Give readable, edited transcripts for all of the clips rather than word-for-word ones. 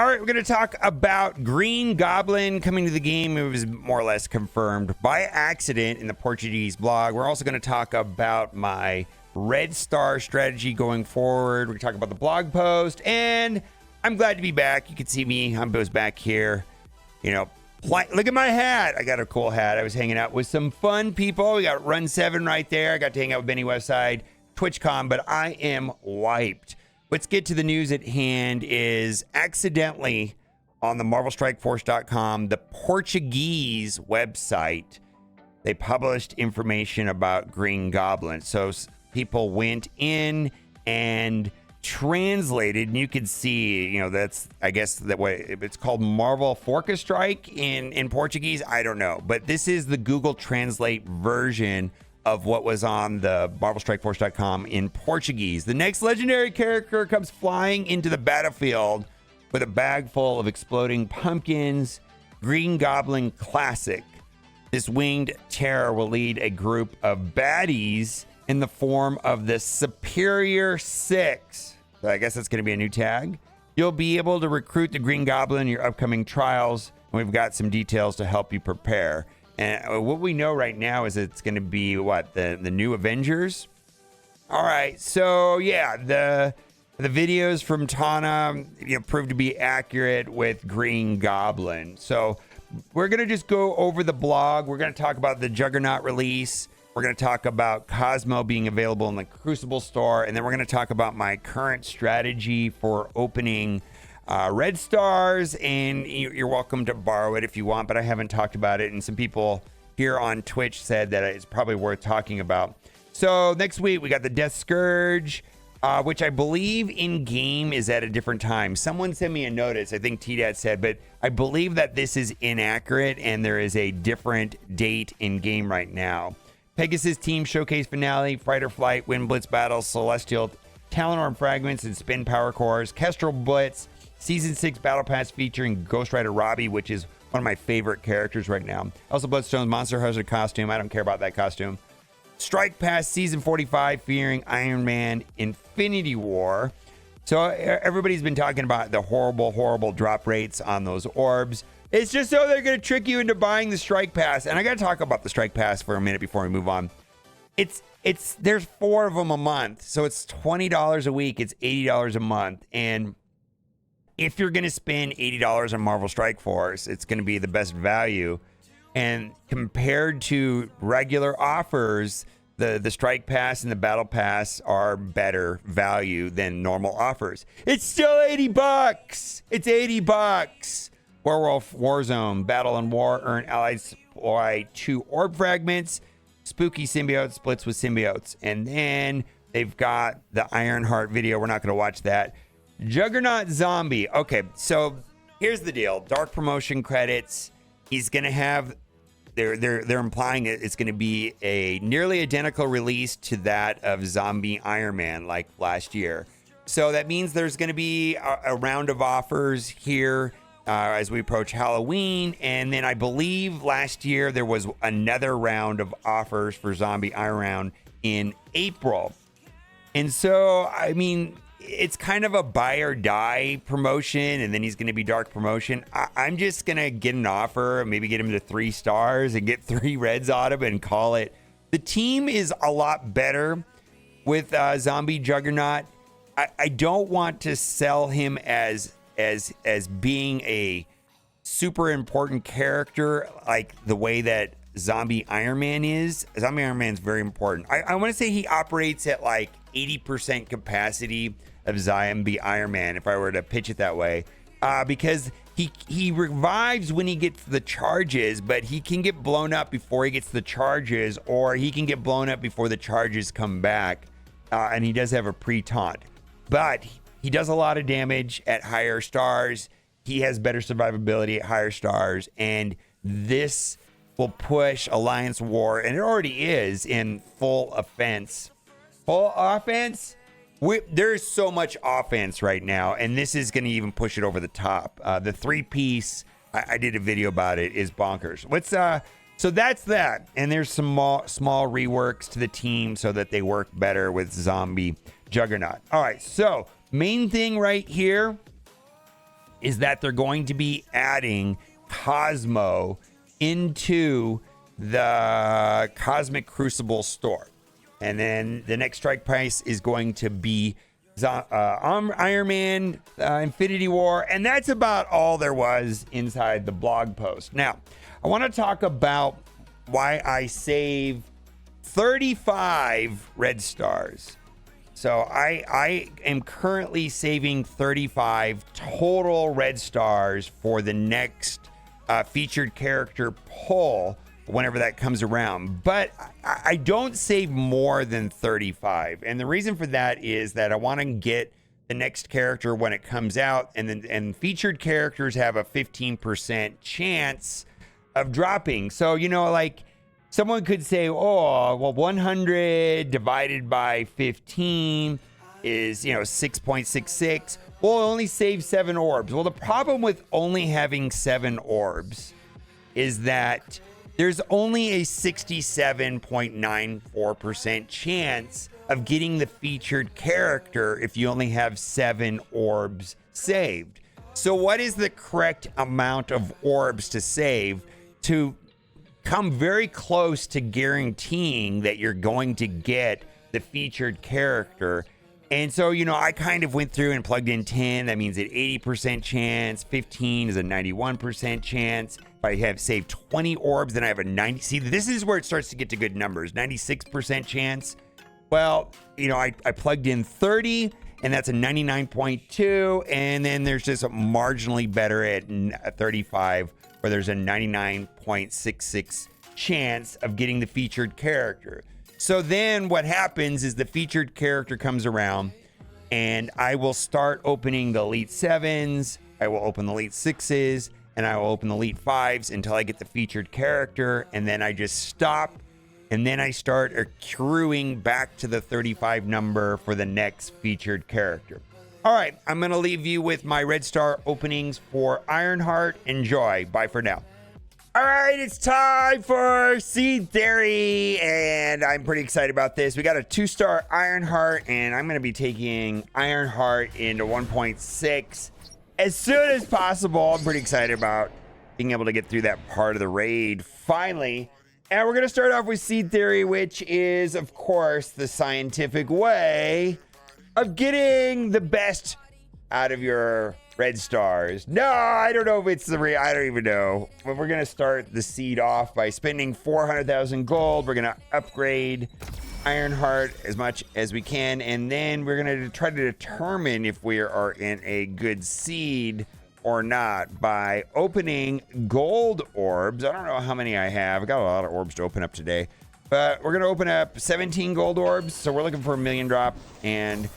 right, we're going to talk about Green Goblin coming to the game. It was more or less confirmed by accident in the Portuguese blog. We're also going to talk about my Red Star strategy going forward. We're going to talk about the blog post, and I'm glad to be back. You can see me. I'm Bo's back here. You know, look at my hat. I got a cool hat. I was hanging out with some fun people. We got Run 7 right there. I got to hang out with Benny Westside, TwitchCon, but I am wiped. Let's get to the news at hand. Is accidentally on the MarvelStrikeForce.com, the Portuguese website, they published information about Green Goblin. So people went in and translated, and you could see, you know, that's, I guess that way it's called Marvel Forca Strike in Portuguese. I don't know, but this is the Google Translate version of what was on the MarvelStrikeForce.com in Portuguese. The next legendary character comes flying into the battlefield with a bag full of exploding pumpkins. Green Goblin Classic. This winged terror will lead a group of baddies in the form of the Superior Six. So I guess that's going to be a new tag. You'll be able to recruit the Green Goblin in your upcoming trials, and we've got some details to help you prepare. And what we know right now is it's going to be, what, the new Avengers? All right, so yeah, the videos from Tana, proved to be accurate with Green Goblin. So we're going to just go over the blog. We're going to talk about the Juggernaut release. We're going to talk about Cosmo being available in the Crucible store. And then we're going to talk about my current strategy for opening Red Stars. And you're welcome to borrow it if you want, but I haven't talked about it. And some people here on Twitch said that it's probably worth talking about. So next week, we got the Death Scourge, which I believe in game is at a different time. Someone sent me a notice, I think T-Dat said, but I believe that this is inaccurate and there is a different date in game right now. Pegasus Team Showcase Finale, Fighter Flight, Wind Blitz Battles, Celestial, Talonor Fragments, and Spin Power Cores, Kestrel Blitz, Season 6 Battle Pass featuring Ghost Rider Robbie, which is one of my favorite characters right now. Also Bloodstone's Monster Hazard costume. I don't care about that costume. Strike Pass Season 45 featuring Iron Man Infinity War. So everybody's been talking about the horrible drop rates on those orbs. It's just so they're going to trick you into buying the Strike Pass. And I got to talk about the Strike Pass for a minute before we move on. There's 4 of them a month. So it's $20 a week. It's $80 a month. And if you're going to spend $80 on Marvel Strike Force, it's going to be the best value. And compared to regular offers, the Strike Pass and the Battle Pass are better value than normal offers. It's still $80. It's $80. Werewolf Warzone Battle and War, earn allies supply 2 orb fragments. Spooky symbiote splits with symbiotes. And then they've got the Ironheart video. We're not going to watch that. Juggernaut Zombie. Okay, so here's the deal. Dark promotion credits. He's going to have, they're implying it's going to be a nearly identical release to that of Zombie Iron Man like last year. So that means there's going to be a round of offers here as we approach Halloween. And then I believe last year there was another round of offers for Zombie Iron Man in April. And so, I mean, it's kind of a buy or die promotion, and then he's going to be dark promotion. I'm just going to get an offer, maybe get him to 3 stars and get 3 reds on him and call it. The team is a lot better with Zombie Juggernaut. I don't want to sell him as being a super important character like the way that Zombie Iron Man is. Zombie Iron Man is very important. I want to say he operates at like 80% capacity of Zombie Iron Man, if I were to pitch it that way, because he revives when he gets the charges, but he can get blown up before he gets the charges, or he can get blown up before the charges come back, and he does have a pre-taunt. But he does a lot of damage at higher stars. He has better survivability at higher stars, and this will push Alliance War, and it already is, in full offense. Full offense? There's so much offense right now, and this is going to even push it over the top. The 3-piece, I did a video about it, is bonkers. So that's that. And there's some small reworks to the team so that they work better with Zombie Juggernaut. All right, so main thing right here is that they're going to be adding Cosmo into the Cosmic Crucible store. And then the next strike price is going to be Iron Man, Infinity War. And that's about all there was inside the blog post. Now, I want to talk about why I save 35 red stars. So I am currently saving 35 total red stars for the next featured character pull whenever that comes around. But I don't save more than 35. And the reason for that is that I want to get the next character when it comes out. And featured characters have a 15% chance of dropping. So, you know, like someone could say, oh, well, 100 divided by 15 is, 6.66. We'll only save 7 orbs. Well, the problem with only having 7 orbs is that there's only a 67.94% chance of getting the featured character if you only have 7 orbs saved. So what is the correct amount of orbs to save to come very close to guaranteeing that you're going to get the featured character? And so, I kind of went through and plugged in 10. That means an 80% chance. 15 is a 91% chance. If I have saved 20 orbs, then I have a 90. See, this is where it starts to get to good numbers. 96% chance. Well, I plugged in 30, and that's a 99.2. And then there's just a marginally better at 35, where there's a 99.66 chance of getting the featured character. So then what happens is the featured character comes around, and I will start opening the Elite 7s, I will open the Elite 6s, and I will open the Elite 5s until I get the featured character, and then I just stop, and then I start accruing back to the 35 number for the next featured character. All right, I'm going to leave you with my red star openings for Ironheart. Enjoy. Bye for now. All right, it's time for Seed Theory, and I'm pretty excited about this. We got a 2-star Ironheart, and I'm going to be taking Ironheart into 1.6 as soon as possible. I'm pretty excited about being able to get through that part of the raid finally. And we're going to start off with Seed Theory, which is, of course, the scientific way of getting the best out of your red stars. No, I don't know if it's I don't even know. But we're going to start the seed off by spending 400,000 gold. We're going to upgrade Ironheart as much as we can. And then we're going to try to determine if we are in a good seed or not by opening gold orbs. I don't know how many I have. I got a lot of orbs to open up today. But we're going to open up 17 gold orbs. So we're looking for a million drop. And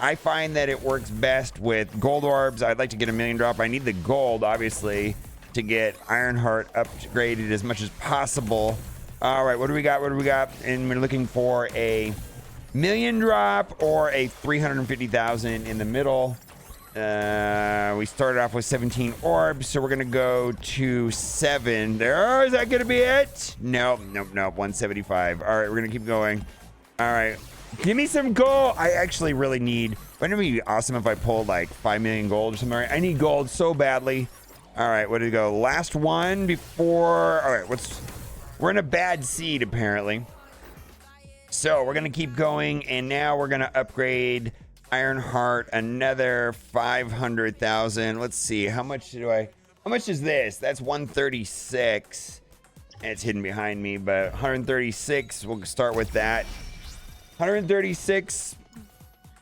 I find that it works best with gold orbs. I'd like to get a million drop. I need the gold, obviously, to get Ironheart upgraded as much as possible. All right, what do we got? And we're looking for a million drop or a 350,000 in the middle. We started off with 17 orbs, so we're going to go to 7. There, is that going to be it? Nope, 175. All right, we're going to keep going. All right. Give me some gold. I actually really need. Wouldn't it be awesome if I pulled like 5 million gold or something? I need gold so badly. All right, what did it go? Last one before. All right, we're in a bad seed apparently. So we're gonna keep going, and now we're gonna upgrade Ironheart another 500,000. Let's see, how much is this? That's 136. And it's hidden behind me, but 136. We'll start with that. 136.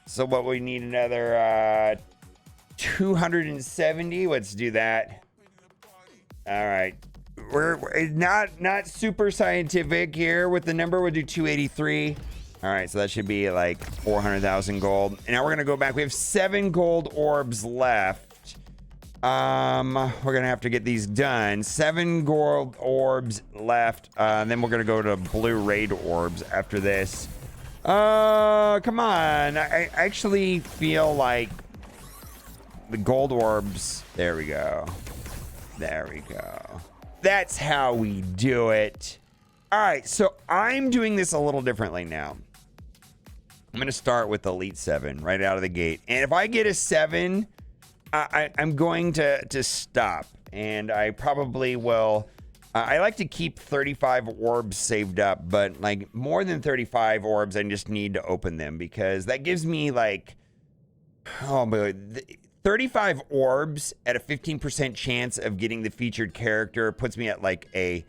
So what we need another 270. Let's do that. All right. We're not super scientific here with the number. We'll do 283. All right, so that should be like 400,000 gold. And now we're gonna go back. We have 7 gold orbs left. We're gonna have to get these done. 7 gold orbs left. And then we're gonna go to blue raid orbs after this. Come on. I actually feel like the gold orbs. There we go. That's how we do it. All right, so I'm doing this a little differently now. I'm going to start with Elite 7 right out of the gate. And if I get a 7 I'm going to stop, and I probably will. I like to keep 35 orbs saved up, but like more than 35 orbs, I just need to open them because that gives me like, oh boy, 35 orbs at a 15% chance of getting the featured character puts me at like a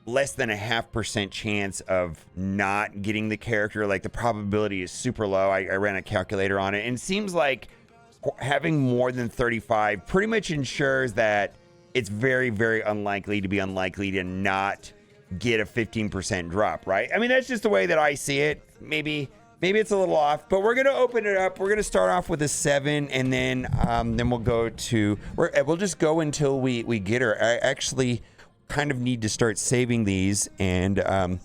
less than a 0.5% chance of not getting the character. Like the probability is super low. I ran a calculator on it, and it seems like having more than 35 pretty much ensures that it's very, very unlikely to not get a 15% drop, right? I mean, that's just the way that I see it. Maybe it's a little off, but we're gonna open it up. We're gonna start off with a 7, and then we'll go to we'll just go until we get her. I actually kind of need to start saving these, and I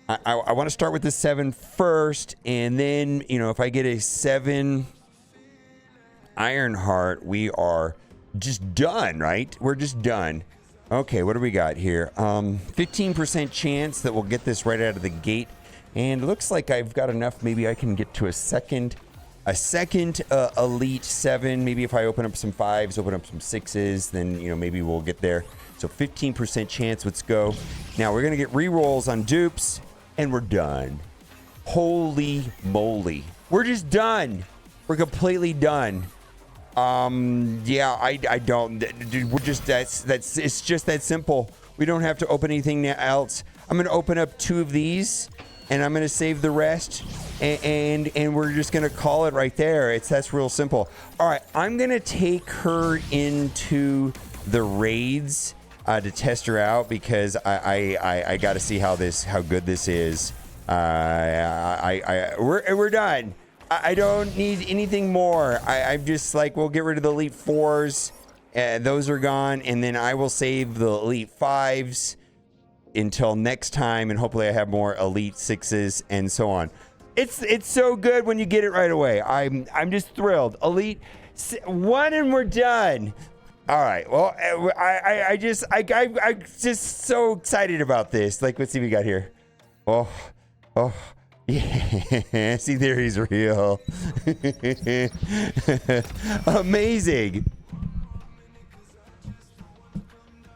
want to start with the 7 first, and then if I get a 7 Ironheart, we are just done, right? We're just done. Okay, what do we got here? 15% chance that we'll get this right out of the gate, and it looks like I've got enough. Maybe I can get to a second elite 7. Maybe if I open up some 5s, open up some 6s, then maybe we'll get there. So 15% chance. Let's go. Now we're gonna get re-rolls on dupes, and we're done. Holy moly, we're just done. We're completely done. Yeah, I don't, dude, we're just, it's just that simple. We don't have to open anything else. I'm going to open up 2 of these, and I'm going to save the rest, and we're just going to call it right there. That's real simple. All right, I'm going to take her into the raids, to test her out, because I got to see how good this is. We're done. I don't need anything more. I'm just like, we'll get rid of the Elite 4s. Those are gone. And then I will save the Elite 5s until next time. And hopefully I have more Elite 6s and so on. It's so good when you get it right away. I'm just thrilled. Elite 1 and we're done. All right. Well, I'm just so excited about this. Like, let's see what we got here. Oh. Yeah, see, there he's real. Amazing.